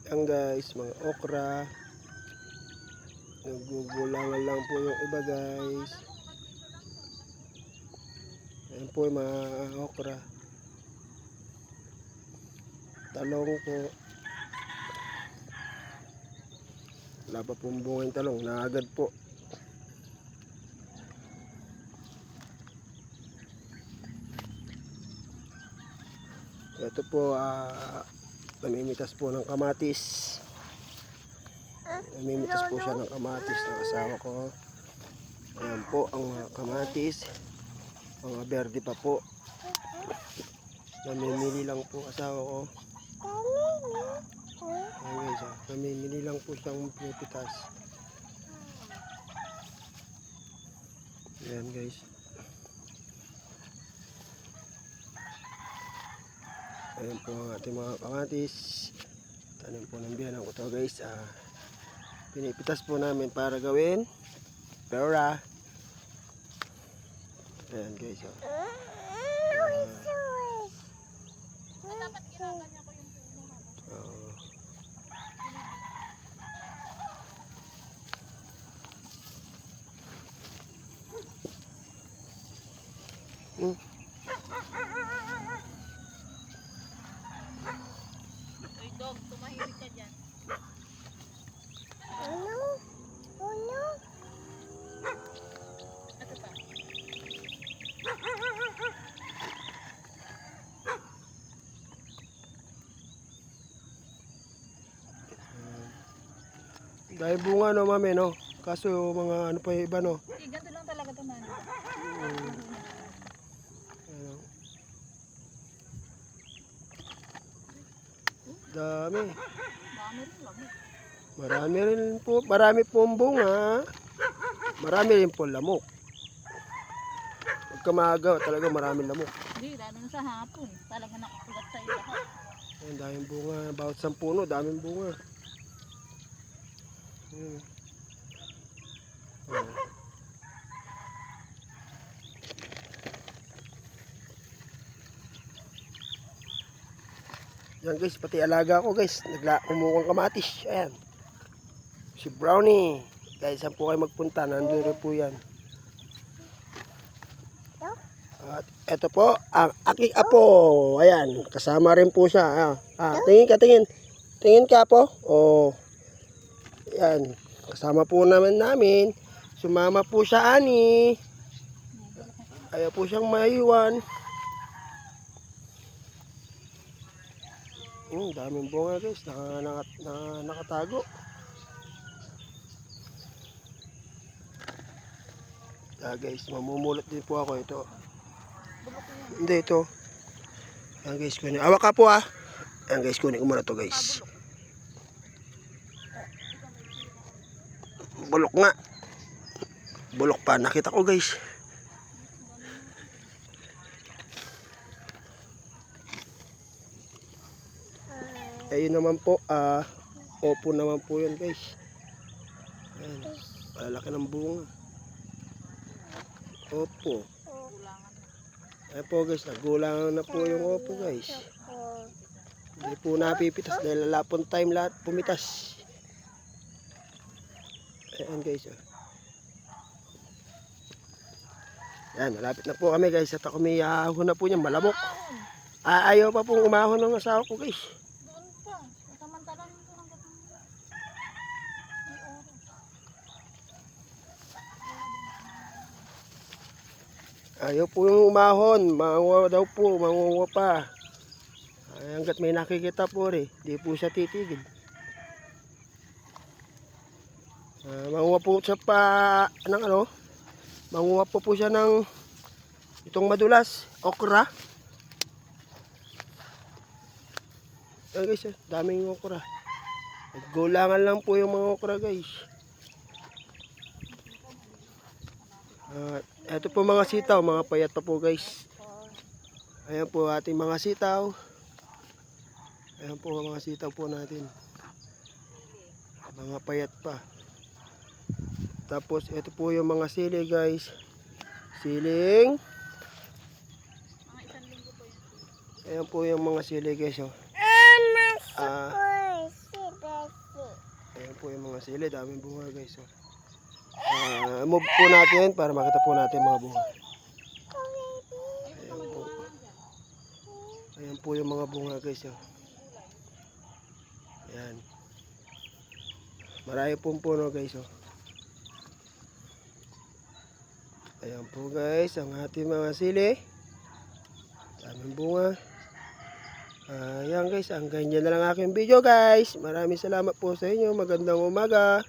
Yan guys, mga okra. Nagugulangan lang po yung iba guys. Yan po yung mga okra. Talong po. Wala pa pong bunga yung talong. Naagad po. Ito po, namimitas po ng kamatis. Namimitas po siya ng kamatis ng asawa ko. Ayan po ang kamatis. Mga berde pa po. Namimili lang po asawa ko. Ayan guys, namimili lang po siyang pinipitas. Ayan guys. Ayan po ang ating mga kamatis. Tanim po ng biyanan ko to guys. Pinipitas po namin para gawin pera. Ayan guys. Dapat ginaganyan ko yung puno. Uy dog, tumahimik ka dyan. Ano? Ito pa. Dahil bunga no mami no. Kaso mga ano pa yung iba no. Ganito lang talaga ito man. Dami. Dami rin lang. Marami rin po. Marami pong bunga. Marami rin po lamok. Pagka maaga talaga maraming lamok. Hindi, lalo na sa hapon. Talaga nakakulat sa iyo lahat. Ayan, daming bunga. Bawat 10 puno, daming bunga. Ayan. Ayan. Yan guys, pati alaga ko guys. Umukang kamatis. Ayan. Si Brownie. Guys, saan po kayo magpunta? Nandun rin po yan. At eto po, ang aking apo. Ayan, kasama rin po siya. Tingin ka, tingin. Tingin ka po. Oh. Ayan, kasama po namin. Sumama po siya, ani. Ayaw po siyang maiwan. Daming bunga guys, nakatago. Guys, mamumulot din po ako ito. Hindi ito. Ayan guys, kunin. Awak ka po Ayan guys, kunin ko muna ito guys. Bulok nga. Bulok pa, nakita ko guys. Ayun naman po, opo naman po yun guys. Ayan, malalaki ng bunga. Opo. Ayan po guys, nagulangan na po yung opo guys. Hindi po napipitas dahil lalapon time lahat pumitas. Ayan guys. Ayan, malapit na po kami guys. At ako may ahon na po niya, malamok. Ayaw pa pong umahon ng asawa ko guys. Ayaw po yung umahon, manguha daw po, manguha pa. Hanggat may nakikita po rin, di po siya titigil. Manguha po siya pa, manguha po siya ng itong madulas, okra. Ayan guys, daming okra. Gulangan lang po yung mga okra guys. Ito po mga sitaw, mga payat pa po guys. Ayan po ating mga sitaw. Ayan po mga sitaw po natin. Mga payat pa. Tapos ito po yung mga sili guys. Siling. Ayan po yung mga sili guys. mga sili, daming bunga guys. So, move po natin para makita po natin mga bunga. Ayan po. Ayan po yung mga bunga guys. So. Ayan. Marami pong puno guys. So. Ayan po guys, ang ating mga sili. Daming bunga. Ayan guys, hanggang dyan na lang aking video guys. Maraming salamat po sa inyo. Magandang umaga.